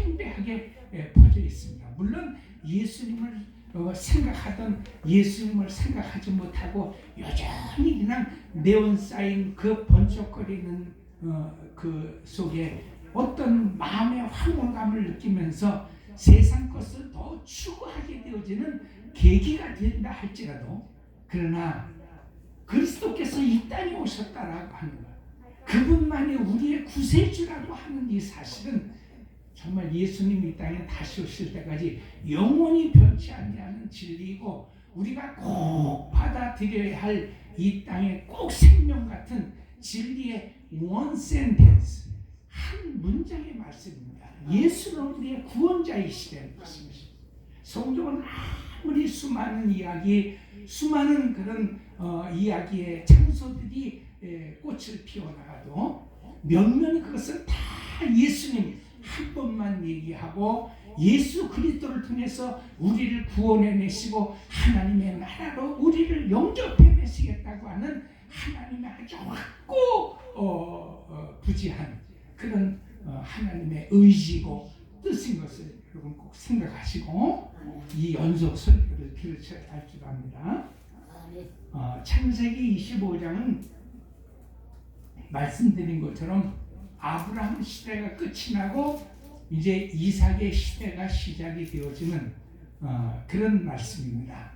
팽배하게 퍼져 있습니다. 물론 예수님을 생각하던 예수님을 생각하지 못하고 여전히 그냥 네온 사인 그 번쩍거리는 그 속에 어떤 마음의 황홀감을 느끼면서 세상 것을 더 추구하게 되어지는 계기가 된다 할지라도, 그러나 그리스도께서 이 땅에 오셨다라고 하는 것, 그분만이 우리의 구세주라고 하는 이 사실은 정말 예수님이 이 땅에 다시 오실 때까지 영원히 변치 않는 진리이고, 우리가 꼭 받아들여야 할 이 땅에 꼭 생명 같은 진리의 원 센텐스, 한 문장의 말씀입니다. 예수는 우리의 구원자이시라는 것입니다. 성경은 아무리 수많은 이야기, 수많은 그런 이야기의 장소들이 꽃을 피워나가도 몇몇이 그것은 다 예수님 한 번만 얘기하고, 예수 그리스도를 통해서 우리를 구원해내시고 하나님의 나라로 우리를 영접해내시겠다고 하는 하나님의 아주 확고 부지한 그런 하나님의 의지고 뜻인 것을 여러분 꼭 생각하시고 이 연속 설교를 들으셔야 할 줄 압니다. 창세기 25장은 말씀드린 것처럼 아브라함 시대가 끝이 나고 이제 이삭의 시대가 시작이 되어지는 그런 말씀입니다.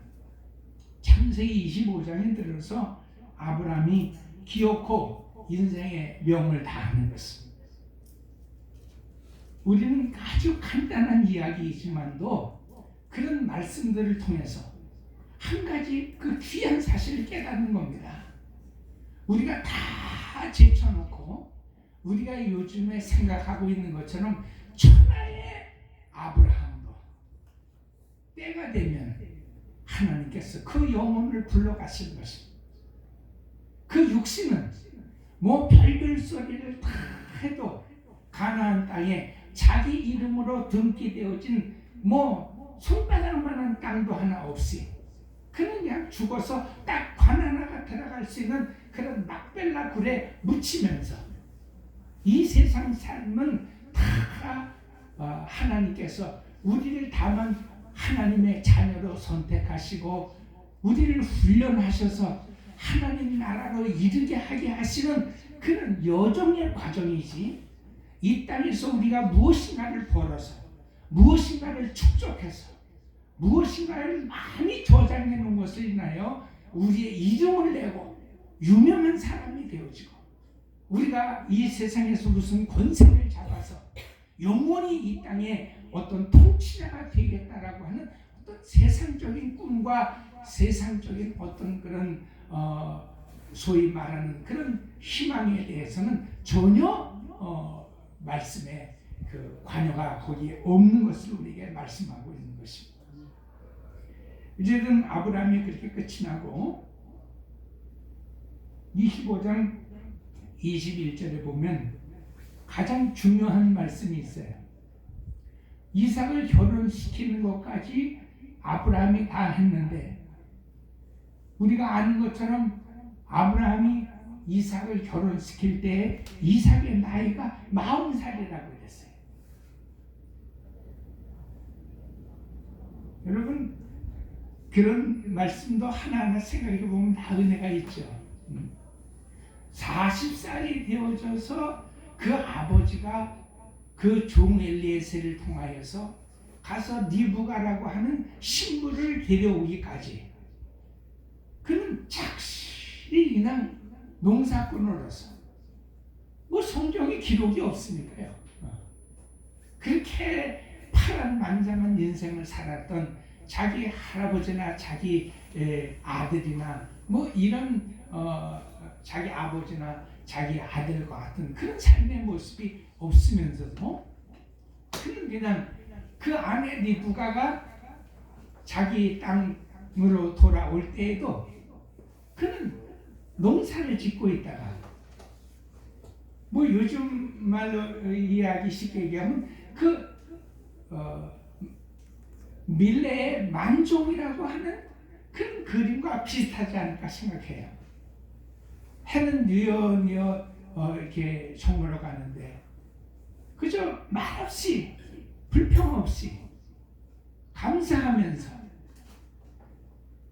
창세기 25장에 들어서 아브라함이 기어코 인생의 명을 다하는 것입니다. 우리는 아주 간단한 이야기이지만도 그런 말씀들을 통해서 한 가지 그 귀한 사실을 깨닫는 겁니다. 우리가 다 제쳐놓고 우리가 요즘에 생각하고 있는 것처럼 천하의 아브라함도 때가 되면 하나님께서 그 영혼을 불러가실 것입니다. 그 육신은 뭐 별별 소리를 다 해도 가나안 땅에 자기 이름으로 등기되어진 뭐 손바닥만한 땅도 하나 없이 그냥 죽어서 딱 관 하나가 들어갈 수 있는 그런 막벨라 굴에 묻히면서 이 세상 삶은 다 하나님께서 우리를 다만 하나님의 자녀로 선택하시고 우리를 훈련하셔서 하나님 나라로 이르게 하게 하시는 그런 여정의 과정이지, 이 땅에서 우리가 무엇인가를 벌어서 무엇인가를 축적해서 무엇인가를 많이 저장해 놓은 것을 인하여 우리의 이름을 내고 유명한 사람이 되어지고 우리가 이 세상에서 무슨 권세를 잡아서 영원히 이 땅에 어떤 통치자가 되겠다라고 하는 어떤 세상적인 꿈과 세상적인 어떤 그런 소위 말하는 그런 희망에 대해서는 전혀 말씀에 그 관여가 거기에 없는 것을 우리에게 말씀하고 있는 것입니다. 이제는 아브라함이 그렇게 끝이 나고 25장 21절에 보면 가장 중요한 말씀이 있어요. 이삭을 결혼시키는 것까지 아브라함이 다 했는데, 우리가 아는 것처럼 아브라함이 이삭을 결혼시킬 때 이삭의 나이가 40살이라고 그랬어요. 여러분, 그런 말씀도 하나하나 생각해 보면 다 은혜가 있죠. 40살이 되어져서 그 아버지가 그 종 엘리에셀을 통하여서 가서 니부가라고 하는 신부를 데려오기까지 그는 착실히 그냥 농사꾼으로서 뭐 성경에 기록이 없으니까요. 그렇게 파란만장한 인생을 살았던 자기 할아버지나 자기 아들이나 뭐 이런 자기 아버지나 자기 아들과 같은 그런 삶의 모습이 없으면서도 그는 그냥 그 아내 리브가가 자기 땅으로 돌아올 때에도 그는 농사를 짓고 있다가 뭐 요즘 말로 이야기 쉽게 얘기하면 그 밀레의 만종이라고 하는 그런 그림과 비슷하지 않을까 생각해요. 해는 뉘어 이렇게 저물어 가는데 그저 말없이 불평 없이 감사하면서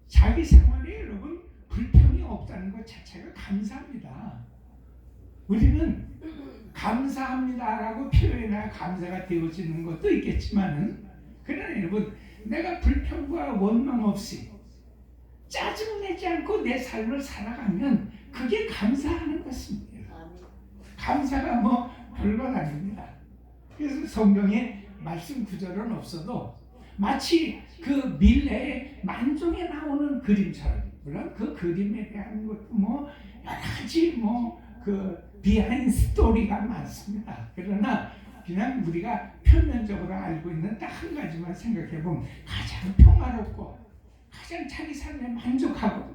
자기 생활에 여러분 불평이 없다는 것 자체가 감사합니다. 우리는 감사합니다라고 표현해야 감사가 되어지는 것도 있겠지만은, 그러나 여러분, 내가 불평과 원망 없이 짜증내지 않고 내 삶을 살아가면 그게 감사하는 것입니다. 감사가 뭐 별것 아닙니다. 그래서 성경에 말씀 구절은 없어도 마치 그 밀레의 만종에 나오는 그림처럼, 물론 그 그림에 대한 것도 뭐 여러 가지 뭐 그 비하인드 스토리가 많습니다. 그러나 그냥 우리가 표면적으로 알고 있는 딱 한 가지만 생각해 보면 가장 평화롭고 가장 자기 삶에 만족하고,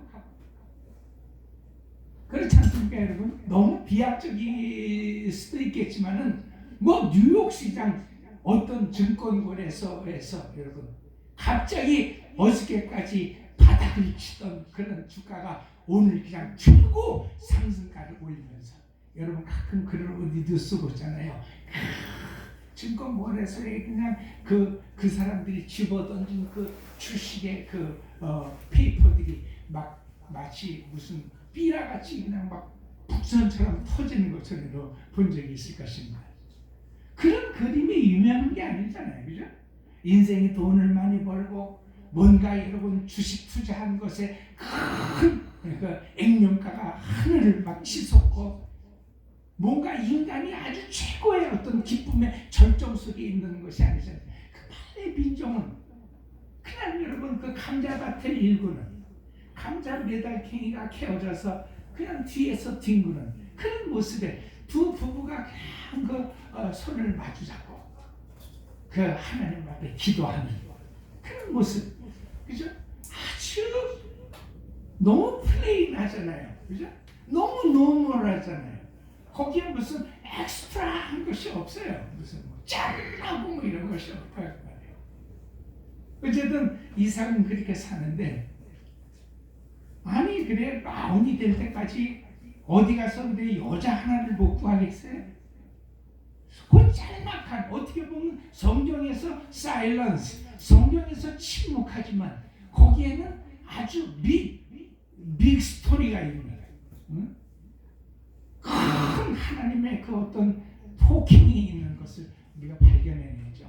그렇지 않습니까 여러분? 너무 비약적일 수도 있겠지만은 뭐 뉴욕 시장 어떤 증권거래소에서 여러분 갑자기 어저께까지 바닥을 치던 그런 주가가 오늘 그냥 최고 상승가를 올리면서, 여러분 가끔 그런 어디 뉴스 보잖아요. 증권거래소에 그냥 그 사람들이 집어던진 그 주식의 그 페이퍼들이 막 마치 무슨 삐라같이 그냥 막 북선처럼 터지는 것처럼 본 적이 있을 것입니다. 그런 그림이 유명한 게 아니잖아요, 그죠? 인생이 돈을 많이 벌고 뭔가 여러분 주식 투자한 것에 큰 그러니까 액면가가 하늘을 막 치솟고, 뭔가 인간이 아주 최고의 어떤 기쁨의 절정 속에 있는 것이 아니잖아요. 그 팔의 빈종은 그냥 여러분 그 감자밭을 일구는, 감자 메달팽이가 캐어져서 그냥 뒤에서 뒹구는 그런 모습에 두 부부가 그냥 그 손을 마주 잡고 그 하나님 앞에 기도하는 그런 모습, 그죠? 아주 너무 플레인하잖아요, 그죠? 너무 노멀하잖아요. 거기에 무슨 엑스트라한 것이 없어요. 무슨 뭐 짠하고 뭐 이런 것이 없다고 말해요. 어쨌든 이삭은 그렇게 사는데, 아니 그래 마흔이 될 때까지 어디 가서 근데 여자 하나를 못 구하겠어요? 그 짤막한, 어떻게 보면 성경에서 사일런스, 성경에서 침묵하지만 거기에는 아주 빅 스토리가 있습니다. 응? 큰 하나님의 그 어떤 토킹이 있는 것을 우리가 발견해내죠.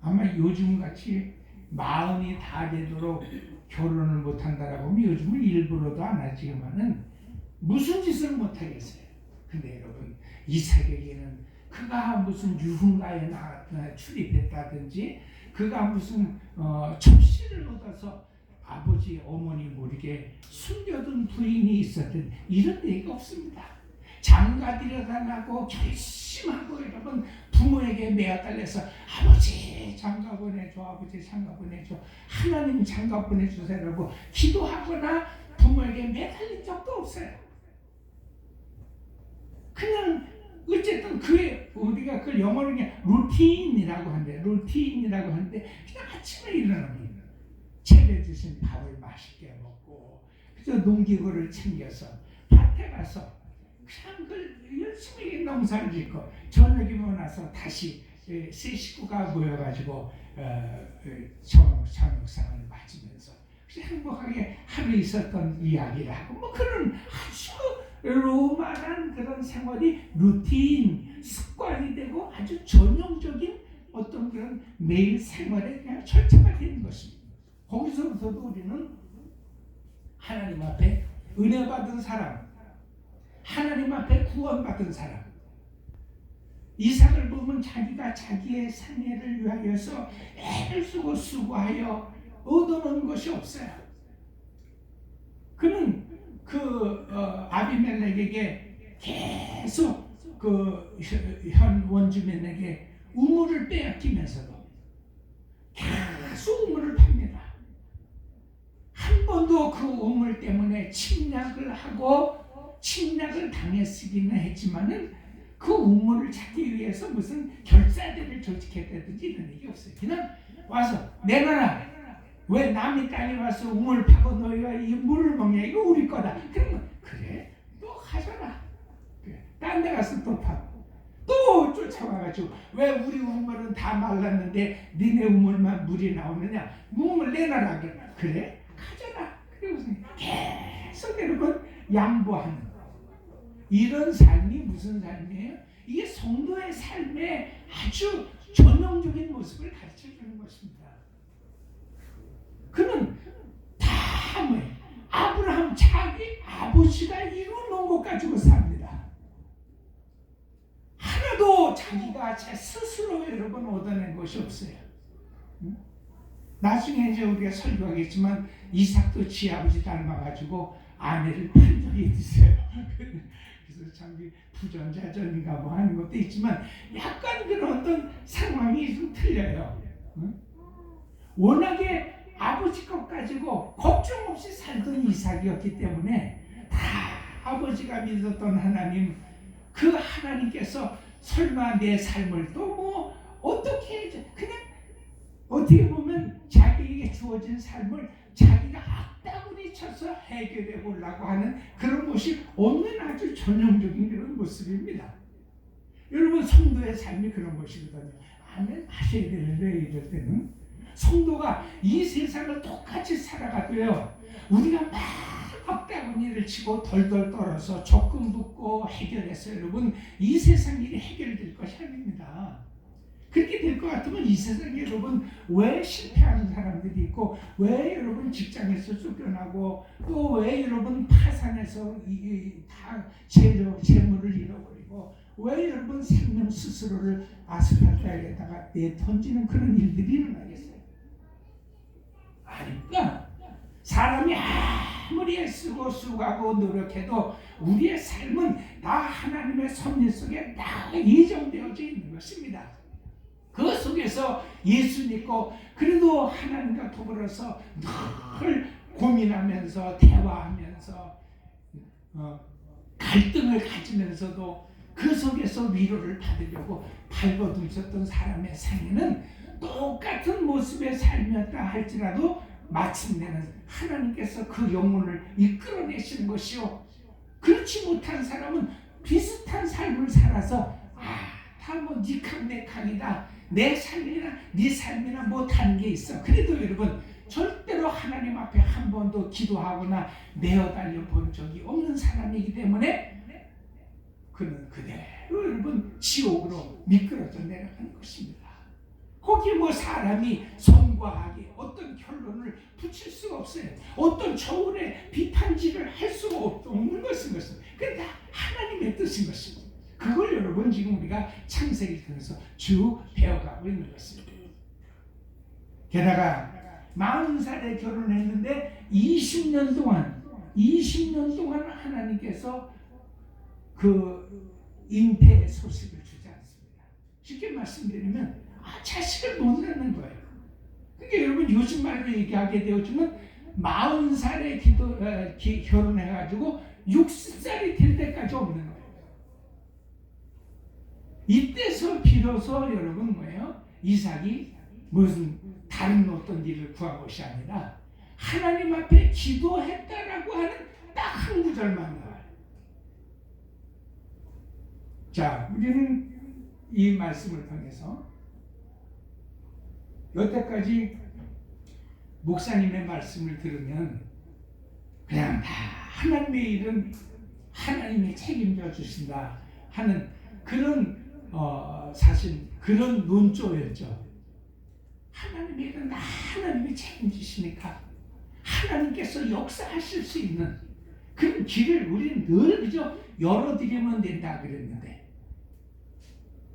아마 요즘같이 마흔이 다 되도록 결혼을 못한다라고 하면 요즘은 일부러도 안 하지만은 무슨 짓을 못하겠어요. 근데 여러분, 이삭에게는 그가 무슨 유흥가에 출입했다든지 그가 무슨 첩신을 얻어서 아버지 어머니 모르게 숨겨둔 부인이 있었던 이런 얘기가 없습니다. 장가들여달라고 결심하고 여러분 부모에게 매어달려서 아버지 장가 보내줘, 아버지 장가 보내줘, 하나님 장가 보내주세요라고 기도하거나 부모에게 매달린 적도 없어요. 그냥 어쨌든 그의 우리가 그걸 영어로 그냥 루틴이라고 하는데 그냥 아침에 일어나면 차려주신 밥을 맛있게 먹고 그저 농기구를 챙겨서 밭에 가서 그냥 그 열심히 농사를 짓고 저녁이면 나서 다시 세 식구가 모여가지고 저녁상을 맞으면서 행복하게 하루 있었던 이야기를 하고 뭐 그런 아주 로만한 그런 생활이 루틴, 습관이 되고 아주 전형적인 어떤 그런 매일 생활에 그냥 철저가 되는 것입니다. 거기서부터도 우리는 하나님 앞에 은혜 받은 사람, 하나님 앞에 구원받은 사람, 이삭을 보면 자기가 자기의 생애를 위하여서 애를 쓰고 수고하여 얻어놓은 것이 없어요. 그는 아비멜렉에게 계속 그 현 원주민에게 우물을 빼앗기면서도 계속 우물을 팝니다. 한 번도 그 우물 때문에 침략을 당했으기는 했지만은 그 우물을 찾기 위해서 무슨 결사대를 조직했다든지 이런 얘기 없어요. 그냥 와서 내놔라. 왜 남의 땅에 와서 우물 파고 너희가 이 물을 먹냐? 이거 우리 거다. 그러면 그래 너 가져라. 그래. 딴 데 가서 또 파고 또 쫓아와가지고 왜 우리 우물은 다 말랐는데 니네 우물만 물이 나오느냐? 우물 내놔라. 그래? 가져라. 그리고 계속 여러분 양보하는 이런 삶이 무슨 삶이에요? 이게 성도의 삶의 아주 전형적인 모습을 가르쳐주는 것입니다. 그는 다 뭐예요? 아브라함 자기 아버지가 이루어놓은 것 가지고 삽니다. 하나도 자기가 제 스스로 여러분 얻어낸 것이 없어요. 나중에 이제 우리가 설교하겠지만 이삭도 지 아버지 닮아가지고 아내를 판 적이 있어요. 그래서 참 부전자전인가 뭐 하는 것도 있지만 약간 그런 어떤 상황이 좀 틀려요. 워낙에 아버지 것 가지고 걱정 없이 살던 이삭이었기 때문에 다 아버지가 믿었던 하나님, 그 하나님께서 설마 내 삶을 또 뭐 어떻게 해줘, 그냥 어떻게 보면 자기에게 주어진 삶을 자기가 악다구니 쳐서 해결해 보려고 하는 그런 것이 없는 아주 전형적인 그런 모습입니다. 여러분 성도의 삶이 그런 것이거든요. 아멘 하셔야 되는데 이럴 때는 성도가 이 세상을 똑같이 살아가도요, 우리가 막 악다구니를 치고 덜덜 떨어서 적금 붙고 해결해서 여러분 이 세상 일이 해결될 것이 아닙니다. 그렇게 될 것 같으면 이 세상에 여러분 왜 실패하는 사람들이 있고, 왜 여러분 직장에서 쫓겨나고, 또 왜 여러분 파산해서 다 재물을 잃어버리고, 왜 여러분 생명 스스로를 아스팔트에다가 내던지는 그런 일들이 일어나겠어요? 아닙니다. 사람이 아무리 애쓰고 수고하고 노력해도 우리의 삶은 다 하나님의 섭리 속에 다 예정되어져 있는 것입니다. 그 속에서 예수 믿고 그래도 하나님과 더불어서 늘 고민하면서 대화하면서 갈등을 가지면서도 그 속에서 위로를 받으려고 발버둥쳤던 사람의 생애는 똑같은 모습의 삶이었다 할지라도 마침내는 하나님께서 그 영혼을 이끌어내시는 것이요, 그렇지 못한 사람은 비슷한 삶을 살아서 다 뭐 니캉 내캉이다, 내 삶이나 네 삶이나 뭐 다른 게 있어. 그래도 여러분 절대로 하나님 앞에 한 번도 기도하거나 내어달려 본 적이 없는 사람이기 때문에 그는 그대로 여러분 지옥으로 미끄러져 내려가는 것입니다. 거기 뭐 사람이 선과 악에 어떤 결론을 붙일 수가 없어요. 어떤 저울의 비판지를 할 수가 없는 것인 것입니다. 그게 다 하나님의 뜻인 것입니다. 그걸 여러분 지금 우리가 창세기를 통해서 쭉 배워가고 있는 것입니다. 게다가 40살에 결혼했는데 20년 동안 하나님께서 그 잉태의 소식을 주지 않습니다. 쉽게 말씀드리면 자식을 못 낳는 거예요. 그러니까 여러분 요즘 말로 얘기하게 되었지만 40살에 결혼해가지고 60살이 될 때까지 없는 거예요. 이때서 비로소 여러분 뭐예요? 이삭이 무슨 다른 어떤 일을 구한 것이 아니라 하나님 앞에 기도했다라고 하는 딱 한 구절만 나와요. 자, 우리는 이 말씀을 통해서 여태까지 목사님의 말씀을 들으면 그냥 다 하나님의 일은 하나님이 책임져 주신다 하는 그런 사실 그런 논조였죠. 하나님의 일은 하나님이 책임지시니까 하나님께서 역사하실 수 있는 그런 길을 우리는 늘 그저 열어드리면 된다 그랬는데,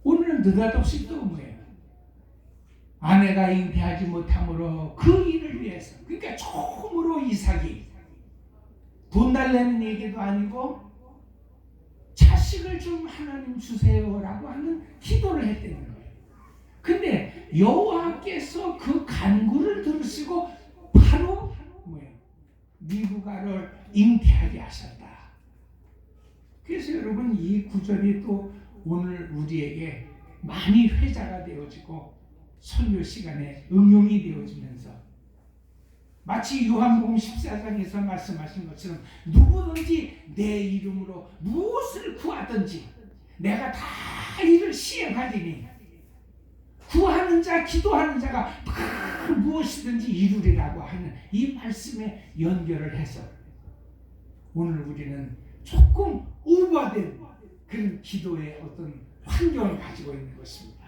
오늘은 느닷없이 또 뭐예요? 아내가 잉태하지 못함으로 그 일을 위해서, 그러니까 처음으로 이삭이 돈 달라는 얘기도 아니고 자식을 좀 하나님 주세요라고 하는 기도를 했다는 거예요. 근데 여호와께서 그 간구를 들으시고 바로 뭐예요? 미국아를 잉태하게 하셨다. 그래서 여러분 이 구절이 또 오늘 우리에게 많이 회자가 되어지고 설교 시간에 응용이 되어지면서 마치 요한복음 14장에서 말씀하신 것처럼 누구든지 내 이름으로 무엇을 구하든지 내가 다 이를 시행하리니 구하는 자 기도하는 자가 다 무엇이든지 이루리라고 하는 이 말씀에 연결을 해서 오늘 우리는 조금 오버된 그런 기도의 어떤 환경을 가지고 있는 것입니다.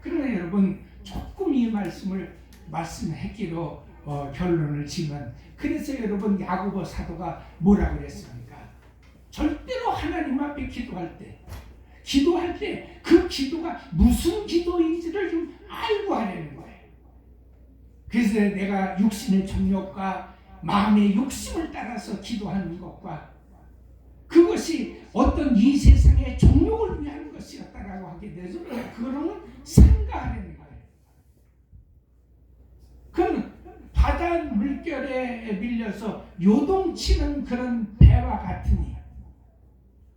그러나 여러분 조금 이 말씀을 말씀했기로 결론을 지면 그래서 여러분 야고보 사도가 뭐라고 그랬습니까? 절대로 하나님 앞에 기도할 때 그 기도가 무슨 기도인지를 좀 알고 하려는 거예요. 그래서 내가 육신의 정욕과 마음의 욕심을 따라서 기도하는 것과 그것이 어떤 이 세상의 정욕을 위한 것이었다라고 하게 되죠. 그거는 삼가하려는 거예요. 그건 바다 물결에 밀려서 요동치는 그런 배와 같으니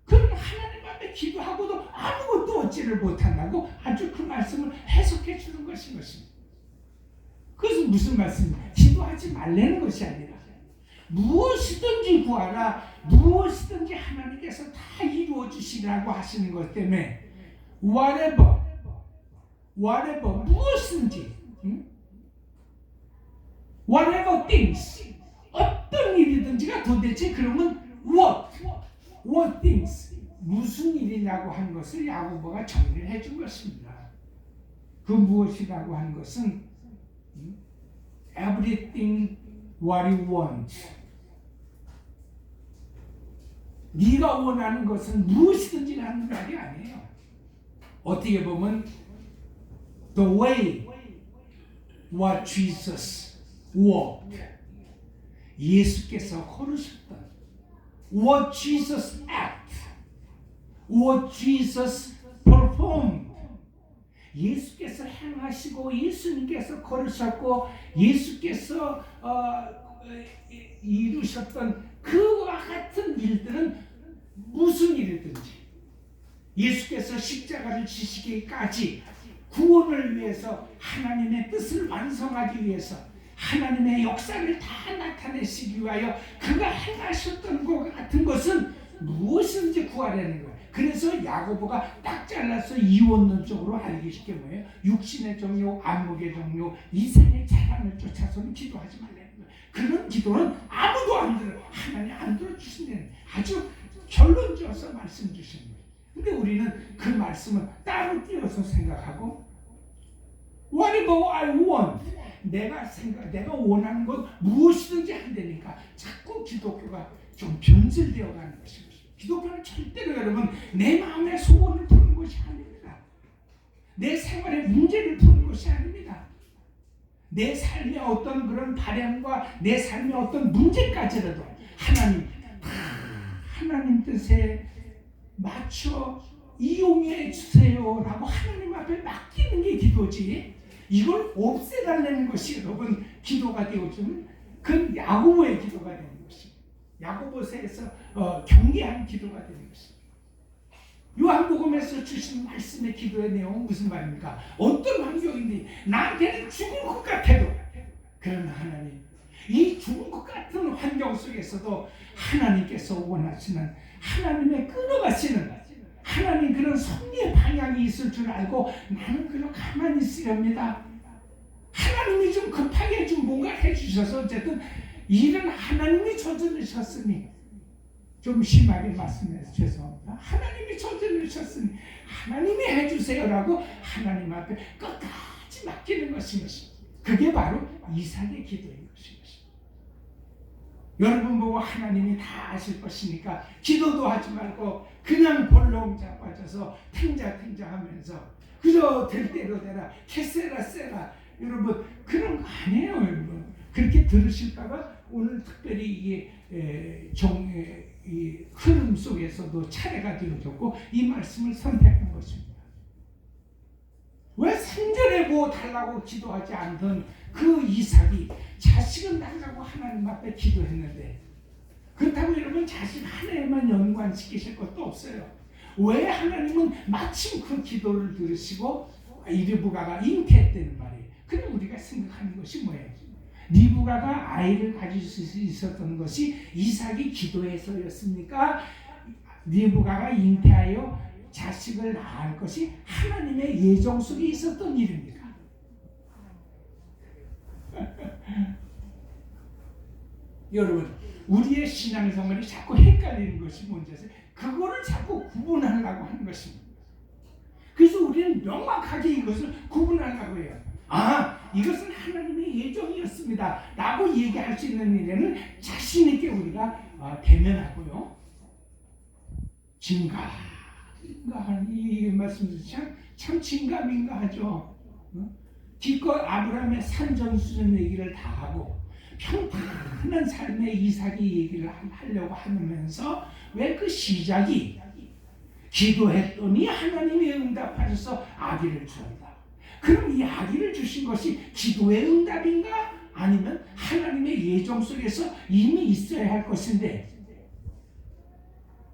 그건 하나님 앞에 기도하고도 아무것도 얻지를 못한다고 아주 그 말씀을 해석해 주는 것인 것입니다. 그것은 무슨 말씀입니까? 기도하지 말라는 것이 아니라 무엇이든지 구하라, 무엇이든지 하나님께서 다 이루어 주시라고 하시는 것 때문에 whatever 무엇인지 whatever things 어떤 일이든지가 도대체 그러면 what things 무슨 일이냐고 하는 것을 야고보가 정리를 해준 것입니다. 그 무엇이라고 하는 것은 everything what you want. 네가 원하는 것은 무엇이든지 하는 말이 아니에요. 어떻게 보면 the way what Jesus walked. 예수께서 걸으셨던 what Jesus act, what Jesus performed. 예수께서 행하시고 예수님께서 걸으셨고 예수께서 이루셨던 그와 같은 일들은 무슨 일이든지 예수께서 십자가를 지시기까지 구원을 위해서 하나님의 뜻을 완성하기 위해서 하나님의 역사를 다 나타내시기 위하여 그가 행하셨던 것 같은 것은 무엇인지 구하려는 거예요. 그래서 야고보가 딱 잘라서 이원론적으로 알기 쉽게 뭐예요? 육신의 정욕, 안목의 정욕, 이생의 자랑을 쫓아서는 기도하지 말라는 거예요. 그런 기도는 아무도 안 들어요. 하나님 안 들어주신다는 아주 결론지어서 말씀 주시는 거예요. 근데 우리는 그 말씀을 따로 띄어서 생각하고 whatever I want 내가 원하는 것 무엇이든지 한다니까 자꾸 기독교가 좀 변질되어 가는 것입니다. 기독교는 절대로 여러분 내 마음의 소원을 푸는 것이 아닙니다. 내 생활의 문제를 푸는 것이 아닙니다. 내 삶의 어떤 그런 바램과 내 삶의 어떤 문제까지라도 하나님 뜻에 맞춰 이용해 주세요라고 하나님 앞에 맡기는 게 기도지. 이걸 없애달라는 것이 여러분 기도가 되어주면 그건 야고보의 기도가 되는 것입니다. 야고보서에서 경계한 기도가 되는 것입니다. 요한복음에서 주신 말씀의 기도의 내용은 무슨 말입니까? 어떤 환경인지 나한테는 죽을 것 같아도 그러나 하나님 이 죽을 것 같은 환경 속에서도 하나님께서 원하시는 하나님의 끌어가시는 하나님 그런 섭리의 방향이 있을 줄 알고 나는 그냥 가만히 있으렵니다. 하나님이 좀 급하게 좀 뭔가 해주셔서 어쨌든 일은 하나님이 저지르셨으니 좀 심하게 말씀해서 죄송합니다. 하나님이 저지르셨으니 하나님이 해주세요라고 하나님 앞에 끝까지 맡기는 것입니다. 그게 바로 이삭의 기도인 것입니다. 여러분 보고 하나님이 다 아실 것이니까 기도도 하지 말고 그냥 볼록 자빠져서 탱자하면서 그저 될 대로 되라 캐세라 세라 여러분 그런 거 아니에요. 여러분 그렇게 들으실까봐 오늘 특별히 이게 이 흐름 속에서도 차례가 되어졌고 이 말씀을 선택한 것입니다. 왜 생전에 뭐 달라고 기도하지 않던 그 이삭이 자식은 달라고 하나님 앞에 기도했는데 그렇다고 여러분 자식 하나에만 연관시키실 것도 없어요. 왜 하나님은 마침 그 기도를 들으시고 리브가가 잉태했다는 말이에요. 그럼 우리가 생각하는 것이 뭐예요? 리브가가 아이를 가질 수 있었던 것이 이삭이 기도해서였습니까? 리브가가 잉태하여 자식을 낳을 것이 하나님의 예정 속에 있었던 일입니다. 여러분, 우리의 신앙생활이 자꾸 헷갈리는 것이 뭔지 아세요? 그거를 자꾸 구분하려고 하는 것입니다. 그래서 우리는 명확하게 이것을 구분하려고 해요. 이것은 하나님의 예정이었습니다 라고 얘기할 수 있는 일에는 자신 있게 우리가 대면하고요. 진가하는 이 말씀도 참 진가민가하죠. 기껏 아브라함의 산전수전 얘기를 다 하고 평탄한 삶의 이삭이 얘기를 하려고 하면서 왜 그 시작이 기도했더니 하나님이 응답하셔서 아기를 주었다. 그럼 이 아기를 주신 것이 기도의 응답인가? 아니면 하나님의 예정 속에서 이미 있어야 할 것인데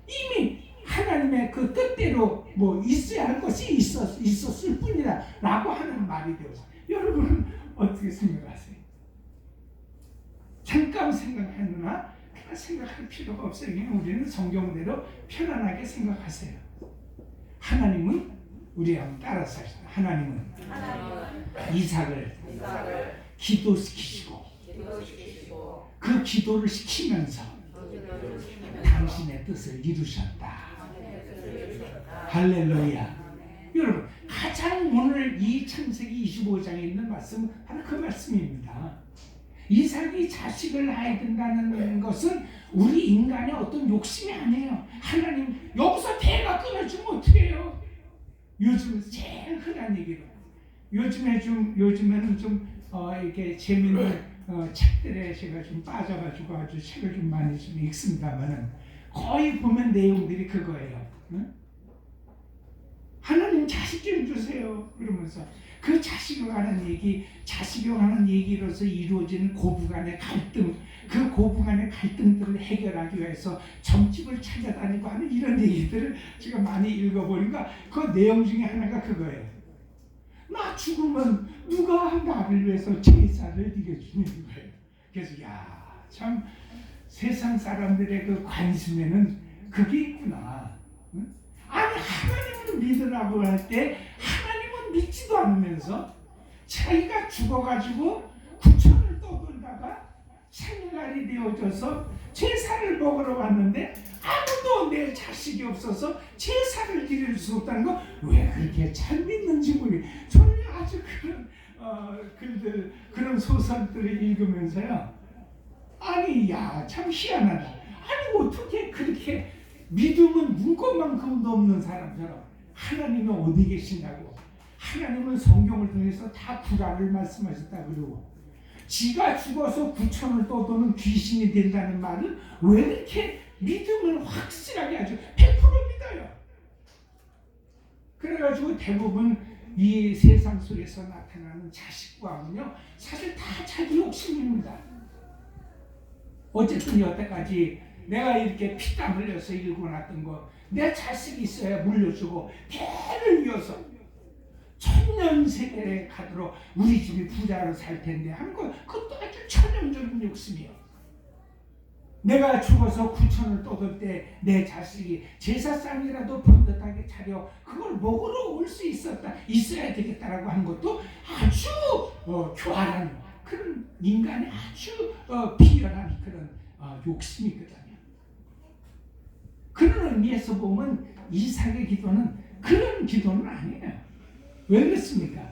이미 하나님의 그 뜻대로 있어야 할 것이 있었을 뿐이다 라고 하는 말이 되어서 여러분은 어떻게 생각하세요? 잠깐 생각했으나 그냥 생각할 필요가 없어요. 그냥 우리는 성경대로 편안하게 생각하세요. 하나님은 우리 한번 따라서 합시다. 하나님은 이삭을 기도시키시고 그 기도를 시키면서 당신의 뜻을 이루셨다. 할렐루야. 여러분, 가장 오늘 이 창세기 25장에 있는 말씀은 바로 그 말씀입니다. 이삭이 자식을 낳아야 된다는 것은 우리 인간의 어떤 욕심이 아니에요. 하나님 여기서 대가 끊어주면 어떻게 해요? 요즘 제일 흔한 얘기로 요즘에는 좀 이렇게 재밌는 책들에 제가 좀 빠져가지고 아주 책을 좀 많이 좀 읽습니다만은 거의 보면 내용들이 그거예요. 응? 하나님 자식 좀 주세요. 그러면서 그 자식에 관한 얘기, 자식에 관한 얘기로서 이루어지는 고부간의 갈등, 그 고부간의 갈등들을 해결하기 위해서 점집을 찾아다니고 하는 이런 얘기들을 제가 많이 읽어보니까 그 내용 중에 하나가 그거예요. 나 죽으면 누가 나를 위해서 제사를 드려주는 거예요. 그래서 참 세상 사람들의 그 관심에는 그게 있구나. 응? 아니 하나님을 믿으라고 할 때 하나님은 믿지도 않으면서 자기가 죽어가지고 구천을 떠돌다가 생일날이 되어져서 제사를 먹으러 갔는데 아무도 내 자식이 없어서 제사를 드릴 수 없다는 거 왜 그렇게 잘 믿는지 모르겠어요. 저는 아주 그런 글들, 그런 소설들을 읽으면서요. 아니 참 희한하다. 아니 어떻게 그렇게 믿음은 눈꽃만큼도 없는 사람처럼 하나님은 어디 계시냐고. 하나님은 성경을 통해서 다 불화를 말씀하셨다 그러고 지가 죽어서 구천을 떠도는 귀신이 된다는 말은 왜 이렇게 믿음을 확실하게 아주 100% 믿어요. 그래가지고 대부분 이 세상 속에서 나타나는 자식과는요 사실 다 자기 욕심입니다. 어쨌든 여태까지 내가 이렇게 피땀 흘려서 읽어놨던 거 내 자식이 있어야 물려주고 대를 이어서 천년세계에 가도록 우리 집이 부자로 살 텐데 하는 거 그것도 아주 천연적인 욕심이에요. 내가 죽어서 구천을 떠돌 때 내 자식이 제사상이라도 번듯하게 차려 그걸 먹으러 올 수 있어야 되겠다라고 하는 것도 아주 교활한 그런 인간의 아주 비열한 그런 욕심이거든요. 그런 의미에서 보면 이삭의 기도는 그런 기도는 아니에요. 왜 그렇습니까?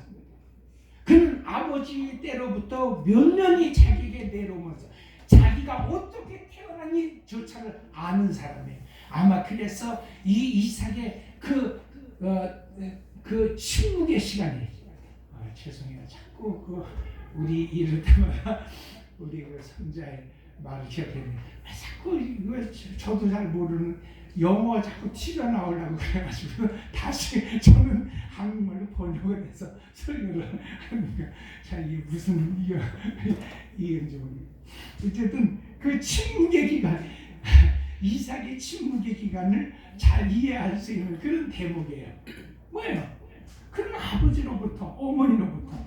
그는 아버지 때로부터 몇 년이 자기에게 내려오면서 자기가 어떻게 태어났는지조차를 아는 사람이에요. 아마 그래서 이 이삭의 그 침묵의 시간이 죄송해요. 자꾸 우리 이럴 때마다 우리 그 손자의 말을 기억했는데 자꾸 이거 저도 잘 모르는 영어 자꾸 튀어나오려고 그래가지고 다시 저는 한국말로 번역을 해서 설교를 하니까 자 이게 무슨 이건지 모르겠어요. 어쨌든 그 침묵의 기간 이삭의 침묵의 기간을 잘 이해할 수 있는 그런 대목이에요. 뭐예요? 그런 아버지로부터 어머니로부터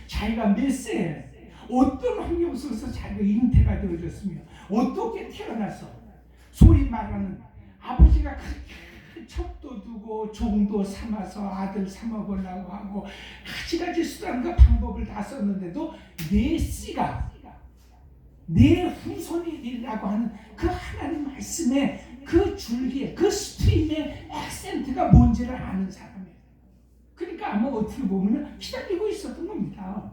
자기가 몇 세 어떤 환경 속에서 자기가 잉태가 되어졌으며 어떻게 태어나서 소위 말하는 아버지가 그렇게 첩도 두고 종도 삼아서 아들 삼아보려고 하고 가지가지 수단과 방법을 다 썼는데도 내 씨가 내 후손이 되려고 하는 그 하나님 말씀의 그 줄기에 그 스트림의 액센트가 뭔지를 아는 사람이에요. 그러니까 아마 어떻게 보면 기다리고 있었던 겁니다.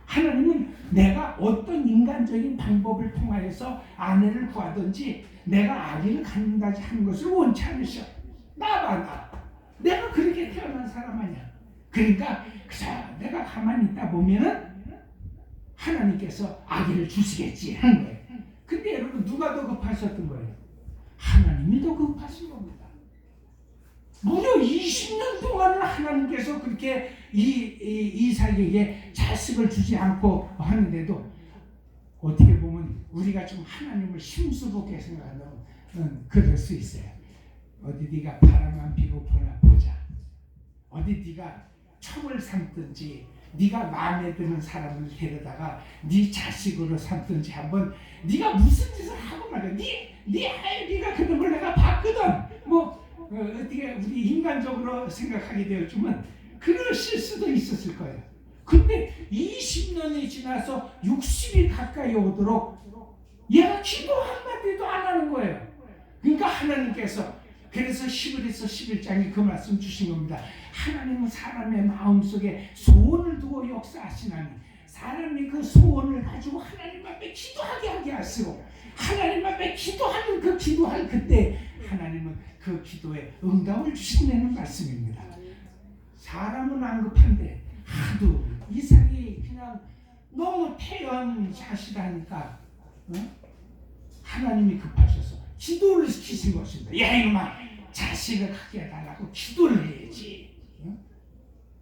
하나님은 내가 어떤 인간적인 방법을 통하여서 아내를 구하든지 내가 아기를 갖는다지 하는 것을 원치 않으셔. 나 내가 그렇게 태어난 사람 아니야. 그러니까 그저 내가 가만히 있다 보면은 하나님께서 아기를 주시겠지 하는 거예요. 근데 여러분 누가 더 급하셨던 거예요? 하나님이 더 급하신 겁니다. 무려 20년 동안을 하나님께서 그렇게 이삭에게 자식을 주지 않고 하는데도 어떻게 보면 우리가 좀 하나님을 심수롭게 생각한다면 그럴 수 있어요. 어디 네가 바람만 피고 보자. 어디 네가 첩을 삼든지 네가 마음에 드는 사람을 데려다가 네 자식으로 삼든지 한번 네가 무슨 짓을 하고 말이야. 네가 그런 걸 내가 봤거든. 어떻게 우리 인간적으로 생각하게 되었지만 그러실 수도 있었을 거예요. 근데 20년이 지나서 60일 가까이 오도록 얘가 기도 한마디도 안 하는 거예요. 그러니까 하나님께서 그래서 히브리서 11장에 그 말씀 주신 겁니다. 하나님은 사람의 마음속에 소원을 두고 역사하시나니 사람이 그 소원을 가지고 하나님 앞에 기도하게 하게 하시고 하나님 앞에 기도하는 그 기도할 그때 하나님은 그 기도에 응답을 주신다는 말씀입니다. 사람은 안 급한데 하도 이삭이 그냥 너무 태연하시다니까 하나님이 급하셔서 기도를 시키신 것입니다. 야 이놈아 자식을 갖게 해달라고 기도를 해야지.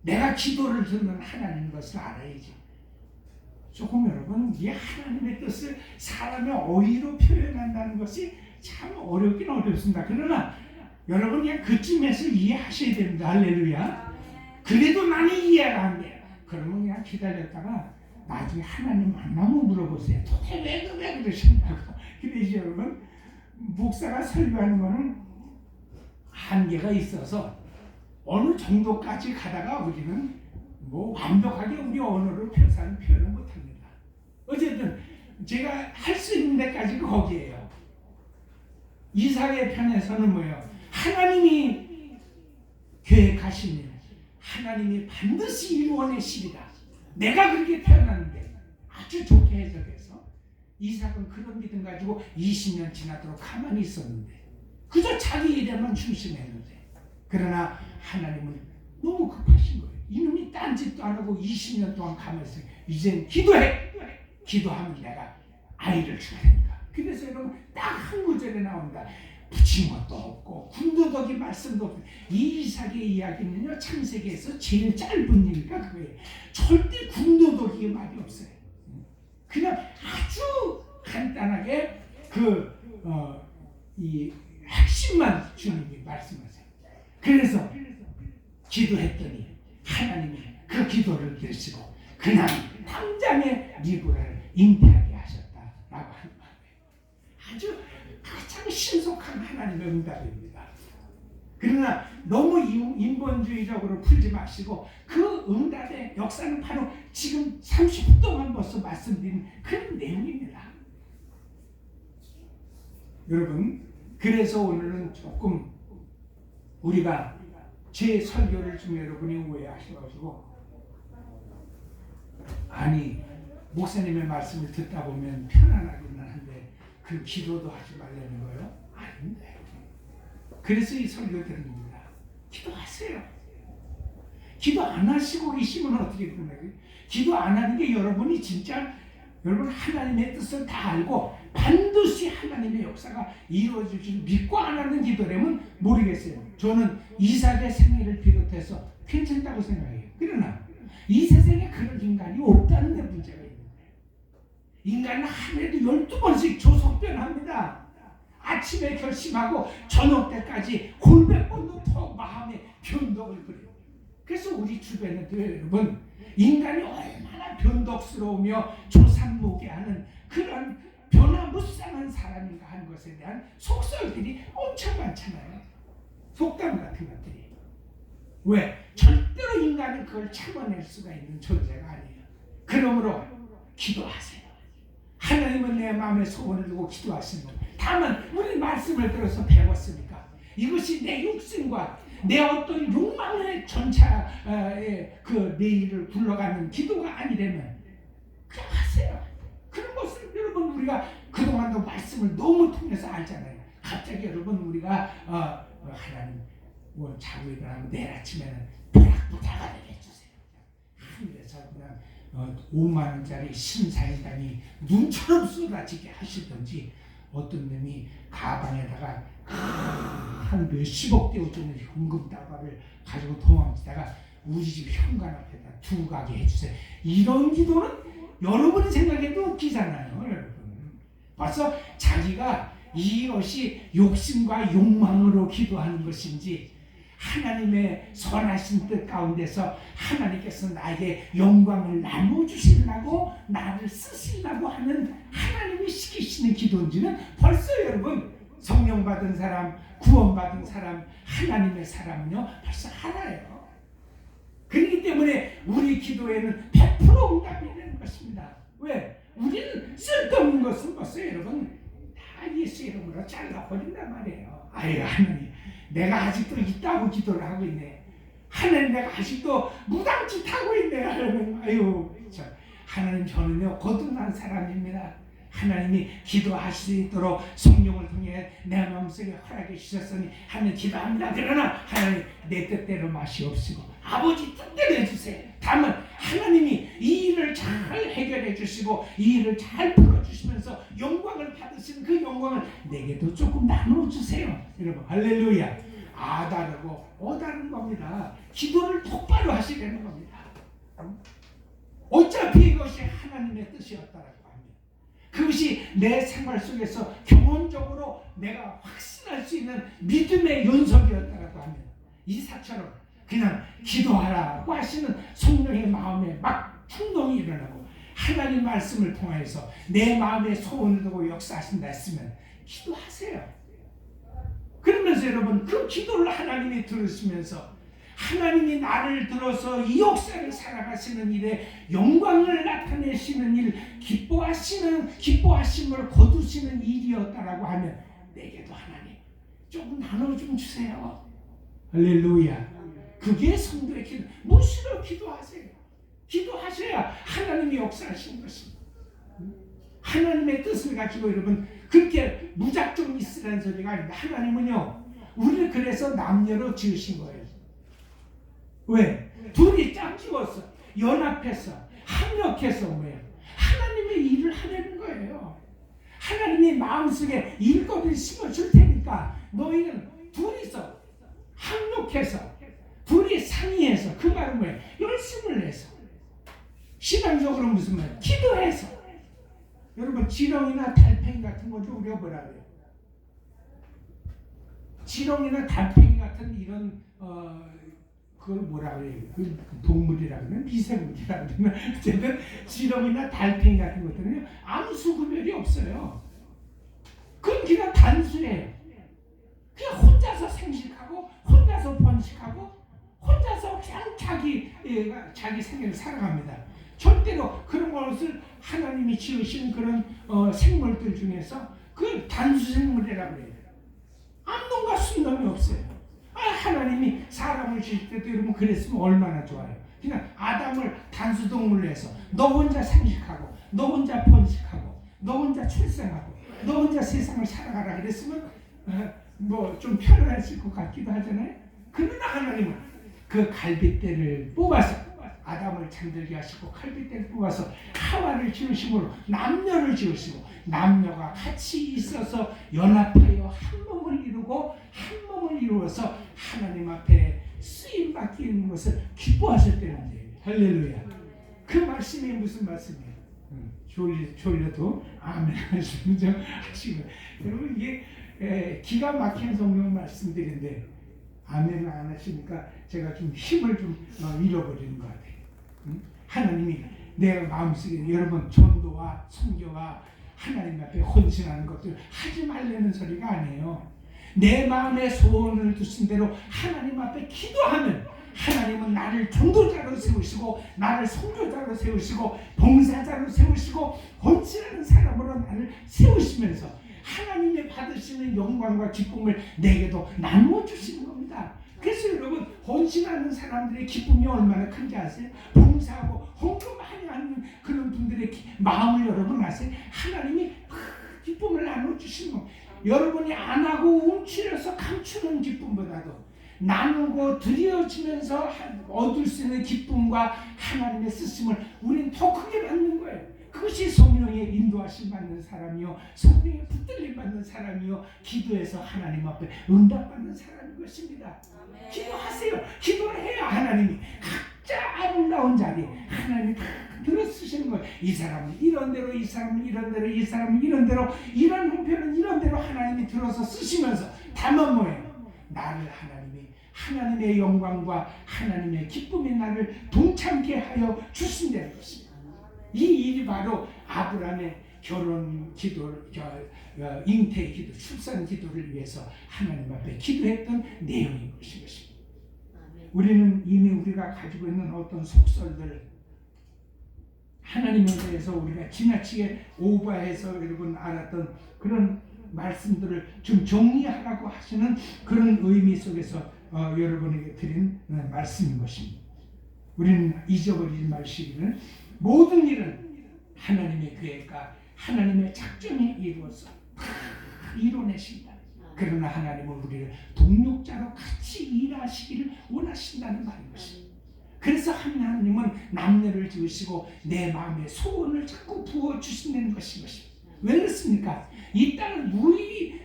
내가 기도를 듣는 하나님인 것을 알아야지. 조금 여러분 이 하나님의 뜻을 사람의 어휘로 표현한다는 것이 참 어렵긴 어렵습니다. 그러나 여러분 그냥 그쯤에서 이해하셔야 됩니다. 할렐루야. 그래도 나는 이해가 안 돼. 그러면 그냥 기다렸다가 나중에 하나님 만나면 물어보세요. 도대체 왜 그러셨냐고. 근데 여러분 목사가 설교하는 거는 한계가 있어서 어느 정도까지 가다가 우리는 완벽하게 우리 언어로 표현을 못합니다. 어쨌든 제가 할 수 있는 데까지 거기에요. 이삭의 편에서는 뭐예요? 하나님이 계획하신 일, 하나님이 반드시 이루어내시리라. 내가 그렇게 태어났는데 아주 좋게 해석해서 이삭은 그런 믿음 가지고 20년 지나도록 가만히 있었는데 그저 자기 일에만 충실했는데 그러나 하나님은 너무 급하신 거예요. 이놈이 딴짓도 안 하고 20년 동안 가만히 있어요. 이젠 기도해. 기도하면 내가 아이를 줄 테니까. 그래서 여러분 딱 한 구절에 나온다. 붙인 것도 없고 군더더기 말씀도 없고 이 이삭의 이야기는요 창세기에서 제일 짧은 얘기가 그거예요. 절대 군더더기 말이 없어요. 그냥 아주 간단하게 이 핵심만 주님이 말씀하세요. 그래서 기도했더니 하나님이 그 기도를 들으시고 그냥 당장에 리브라를 잉태하게 하셨다라고 하는 말이에요. 아주 가장 신속한 하나님의 응답입니다. 그러나 너무 인본주의적으로 풀지 마시고 그 응답의 역사는 바로 지금 30분 동안 벌써 말씀드린 그런 내용입니다. 여러분 그래서 오늘은 조금 우리가 제 설교를 좀 여러분이 오해하셔가지고 아니 목사님의 말씀을 듣다 보면 편안하기는 한데 그 기도도 하지 말라는 거예요? 아닙니다. 그래서 이 설교 드립니다. 기도하세요. 기도 안 하시고 계시면 어떻게 되나요? 기도 안 하는 게 여러분이 진짜 여러분 하나님의 뜻을 다 알고 반드시 하나님의 역사가 이루어질 줄 믿고 안 하는 기도라면 모르겠어요. 저는 이삭의 생애를 비롯해서 괜찮다고 생각해요. 그러나 이 세상에 그런 인간이 없다는 데 문제가 있는 거예요. 인간은 하루에도 12번씩 조속변합니다. 아침에 결심하고 저녁 때까지 골백번도 더 마음의 변덕을 부려요. 그래서 우리 주변에도 여러분 인간이 얼마나 변덕스러우며 조상모계하는 그런 변화무쌍 무쌍한 사람인가 하는 것에 대한 속설들이 엄청 많잖아요. 속담 같은 것들이. 왜? 절대로 인간은 그걸 참아낼 수가 있는 존재가 아니에요. 그러므로 기도하세요. 하나님은 내 마음에 소원을 두고 기도하시는 것. 다만 우리 말씀을 들어서 배웠으니까 이것이 내 육신과 내 어떤 욕망의 전차의 그 내일을 굴러가는 기도가 아니라면 그냥 하세요. 그런 것을 여러분 우리가 그동안도 말씀을 너무 통해서 알잖아요. 갑자기 여러분 우리가 하나님 뭐 자고 일어나면 내일 아침에는 벼락부다가 되게 해주세요. 하늘에서 그냥 5만 원짜리 신사임당이 눈처럼 쏟아지게 하시든지 어떤 놈이 가방에다가 한 몇십억 떼어주는 현금 다발을 가지고 도망치다가 우리 집 현관 앞에다 두고 가게 해주세요. 이런 기도는 여러분이 생각해도 웃기잖아요. 여러분 벌써 자기가 이것이 욕심과 욕망으로 기도하는 것인지 하나님의 선하신 뜻 가운데서 하나님께서 나에게 영광을 나눠주시려고 나를 쓰시려고 하는 하나님이 시키시는 기도인지는 벌써 여러분 성령 받은 사람, 구원 받은 사람, 하나님의 사람은요 벌써 알아요. 그렇기 때문에 우리 기도에는 100% 응답이 되는 것입니다. 왜? 우리는 쓸데없는 것은 벌써 여러분 다 예수 이름으로 잘라버린단 말이에요. 아유 하나님 내가 아직도 있다고 기도를 하고 있네. 하나님 내가 아직도 무당짓 하고 있네. 하나님 아유 하나님 저는요 거듭난 사람입니다. 하나님이 기도할 수 있도록 성령을 통해 내 마음속에 허락해 주셨으니 하나님 기도합니다. 그러나 하나님 내 뜻대로 마시옵시고 아버지 뜻대로 해주세요. 다만 하나님이 이 일을 잘 해결해 주시고 이 일을 잘 풀어주시면서 영광을 받으시는 그 영광을 내게도 조금 나눠주세요. 여러분 할렐루야. 아다르고 어다른 겁니다. 기도를 똑바로 하시려는 겁니다. 어차피 이것이 하나님의 뜻이었다라고 합니다. 그것이 내 생활 속에서 경험적으로 내가 확신할 수 있는 믿음의 연속이었다라고 합니다. 이사처럼 그냥 기도하라고 하시는 성령의 마음에 막 충동이 일어나고 하나님 말씀을 통해서 내 마음에 소원을 두고 역사하신다 했으면 기도하세요. 그러면서 여러분 그 기도를 하나님이 들으시면서 하나님이 나를 들어서 이 역사를 살아가시는 일에 영광을 나타내시는 일, 기뻐하심을 거두시는 일이었다라고 하면 내게도 하나님 조금 나눠 좀 주세요. 할렐루야. 그게 성도의 기도. 무시로 기도하세요. 기도하셔야 하나님이 역사하시는 것입니다. 하나님의 뜻을 가지고 여러분 그렇게 무작정 있으라는 소리가 아닙니다. 하나님은요 우리를 그래서 남녀로 지으신 거예요. 왜? 둘이 짝지어서 연합해서 합력해서 뭐예요? 하나님의 일을 하려는 거예요. 하나님이 마음속에 일거리를 심어줄 테니까 너희는 둘이서 합력해서 둘이 상의해서 그 말은 뭐예요? 열심을 내서 신앙적으로 무슨 말이에요? 기도해서 여러분 지렁이나 달팽이 같은 거 좀 우리가 뭐라 그래요? 지렁이나 달팽이 같은 이런 그걸 뭐라 그래요? 그 동물이라 그러면 미생물이라 그러면 어쨌든 지렁이나 달팽이 같은 것들은요 암수 구별이 없어요. 그건 그냥 단순해요. 그냥 혼자서 생식하고 혼자서 번식하고 혼자서 그냥 자기 생애를 살아갑니다. 절대로 그런 것을 하나님이 지으신 그런 생물들 중에서 그 단수 생물이라고 해요. 암놈과 순놈이 없어요. 하나님이 사람을 지을 때도 여러분 그랬으면 얼마나 좋아요. 그냥 아담을 단수 동물로 해서 너 혼자 생식하고 너 혼자 번식하고 너 혼자 출생하고 너 혼자 세상을 살아가라 그랬으면 뭐 좀 편안했을 것 같기도 하잖아요. 그러나 하나님은 그 갈빗대를 뽑아서 아담을 잠들게 하시고 갈빗대를 뽑아서 하와를 지으심으로 남녀를 지으시고 남녀가 같이 있어서 연합하여 한 몸을 이루고 한 몸을 이루어서 하나님 앞에 쓰임 받기는 것을 기뻐하셨다는데 할렐루야. 그 말씀이 무슨 말씀이에요? 졸려도 아멘 하시면 좀 하시고 여러분 이게 기가 막힌 성경 말씀들인데 아멘을 안 하시니까 제가 좀 힘을 좀 잃어버리는 것 같아요. 하나님이 내 마음속에 여러분 전도와 선교와 하나님 앞에 헌신하는 것들 하지 말라는 소리가 아니에요. 내 마음에 소원을 두신 대로 하나님 앞에 기도하면 하나님은 나를 전도자로 세우시고 나를 선교자로 세우시고 봉사자로 세우시고 헌신하는 사람으로 나를 세우시면서 하나님의 받으시는 영광과 기쁨을 내게도 나누어 주시는 겁니다. 그래서 여러분 헌신하는 사람들의 기쁨이 얼마나 큰지 아세요? 봉사하고 헌금 많이 하는 그런 분들의 마음을 여러분 아세요? 하나님이 기쁨을 나누어 주시는 겁니다. 여러분이 안 하고 움츠려서 감추는 기쁨보다도 나누고 드려지면서 얻을 수 있는 기쁨과 하나님의 쓰심을 우리는 더 크게 받는 거예요. 그것이 성령의 인도하심 받는 사람이요, 성령의 붙들림 받는 사람이요, 기도해서 하나님 앞에 응답받는 사람인 것입니다. 아멘. 기도하세요. 기도를 해야 하나님이 각자 아름다운 자리에 하나님이 다 들어쓰시는 거예요. 이 사람은 이런 대로, 이 사람은 이런 대로, 이 사람은 이런 대로, 이런 형편은 이런 대로 하나님이 들어서 쓰시면서 다만 뭐예요? 나를 하나님의 영광과 하나님의 기쁨의 나를 동참케 하여 주신다는 것입니다. 이 일이 바로 아브라함의 결혼 기도, 잉태 기도, 출산 기도를 위해서 하나님 앞에 기도했던 내용인 것입니다. 우리는 이미 우리가 가지고 있는 어떤 속설들, 하나님에 대해서 우리가 지나치게 오버해서 여러분 알았던 그런 말씀들을 좀 정리하라고 하시는 그런 의미 속에서 여러분에게 드린 말씀인 것입니다. 우리는 잊어버리지 마시기를 모든 일은 하나님의 계획과 하나님의 작정이 이루어서 다 이뤄내신다. 그러나 하나님은 우리를 동력자로 같이 일하시기를 원하신다는 말인 것입니다. 그래서 하나님은 남녀를 지으시고 내 마음에 소원을 자꾸 부어주신다는 것입니다. 왜 그렇습니까? 이 땅을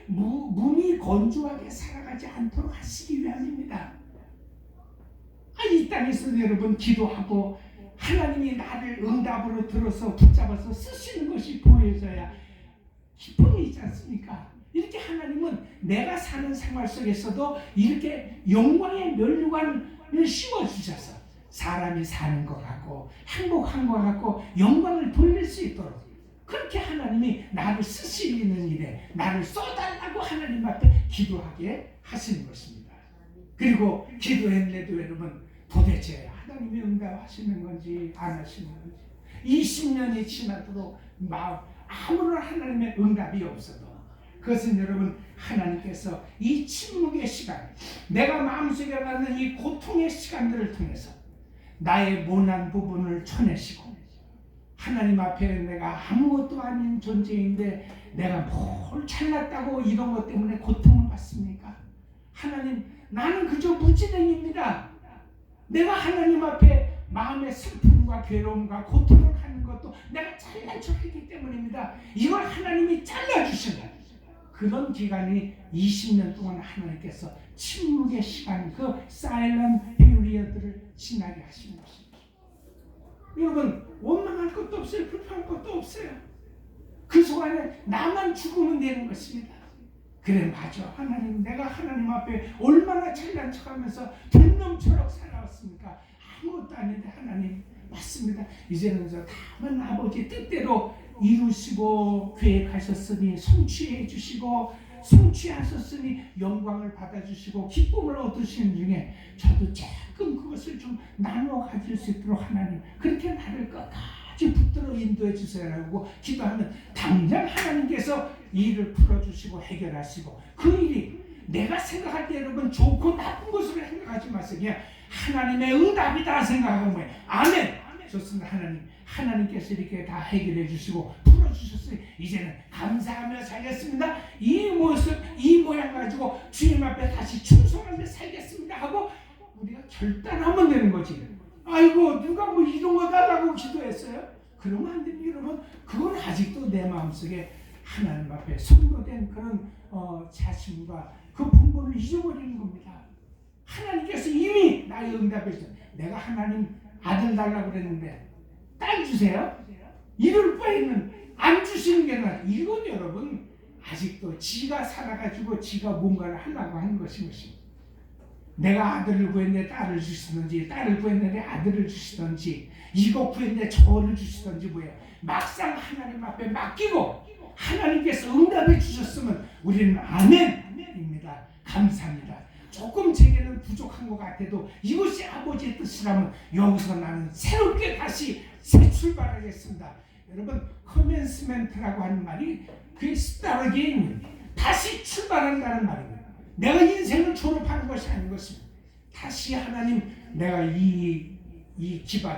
몸이 건조하게 살아가지 않도록 하시기 위함입니다. 이 땅에서 여러분 기도하고 하나님이 나를 응답으로 들어서 붙잡아서 쓰시는 것이 보여져야 기쁨이 있지 않습니까? 이렇게 하나님은 내가 사는 생활 속에서도 이렇게 영광의 면류관을 씌워주셔서 사람이 사는 것 같고 행복한 것 같고 영광을 돌릴 수 있도록 그렇게 하나님이 나를 쓰시는 일에 나를 써달라고 하나님 앞에 기도하게 하시는 것입니다. 그리고 기도했는데도 여러분 도대체 하나님이 응답하시는 건지 안 하시는 건지 20년이 지나도록 아무런 하나님의 응답이 없어도 그것은 여러분 하나님께서 이 침묵의 시간, 내가 마음속에 받는 이 고통의 시간들을 통해서 나의 모난 부분을 쳐내시고 하나님 앞에 내가 아무것도 아닌 존재인데 내가 뭘 잘났다고 이런 것 때문에 고통을 받습니까? 하나님, 나는 그저 무지랭입니다. 내가 하나님 앞에 마음의 슬픔과 괴로움과 고통을 갖는 것도 내가 잘난 척했기 때문입니다. 이걸 하나님이 잘라주시는 그런 기간이 20년 동안 하나님께서 침묵의 시간, 그 사일런트 피리어드를 지나게 하시는 것입니다. 여러분 원망할 것도 없어요. 불평할 것도 없어요. 그 속안에 나만 죽으면 되는 것입니다. 그래 맞아. 하나님, 내가 하나님 앞에 얼마나 잘난 척하면서 들놈처럼 살아왔습니까? 아무것도 아닌데 하나님 맞습니다. 이제는 저 다만 아버지 뜻대로 이루시고 계획하셨으니 성취해 주시고 성취하셨으니 영광을 받아주시고 기쁨을 얻으시는 중에 저도 조금 그것을 좀 나눠 가질 수 있도록 하나님 그렇게 나를 끝까지 붙들어 인도해 주세요라고 기도하면 당장 하나님께서 일을 풀어주시고 해결하시고 그 일이 내가 생각할 때 여러분 좋고 나쁜 것으로 생각하지 마세요. 그냥 하나님의 응답이다 생각하면 뭐예요? 아멘. 좋습니다. 하나님께서 이렇게 다 해결해 주시고 풀어주셨으니 이제는 감사하며 살겠습니다. 이 모습, 이 모양 가지고 주님 앞에 다시 충성하며 살겠습니다 하고 우리가 결단하면 되는 거지. 아이고 누가 뭐 이런 거 달라고 기도했어요? 그러면 안 됩니다. 여러분 그건 아직도 내 마음속에 하나님 앞에 선고된 그런 자신과 그 분본을 잊어버리는 겁니다. 하나님께서 이미 나의 응답해 주셨어요. 내가 하나님 아들 달라고 그랬는데 딸 주세요? 이럴 바에는 안 주시는 게 나아. 이건 여러분 아직도 지가 살아가지고 지가 뭔가를 하려고 하는 것입니다. 내가 아들을 구했는데 딸을 주시든지 딸을 구했는데 아들을 주시든지 이거 구했는데 저를 주시든지 뭐예요. 막상 하나님 앞에 맡기고 하나님께서 응답해 주셨으면 우리는 아멘입니다. 감사합니다. 조금 제게는 부족한 것 같아도 이것이 아버지의 뜻이라면 여기서 나는 새롭게 다시 새 출발하겠습니다. 여러분, 커맨스멘트라고 하는 말이 그 start again, 다시 출발한다는 말입니다. 내가 인생을 졸업하는 것이 아닌 것입니다. 다시 하나님, 내가 이 기반,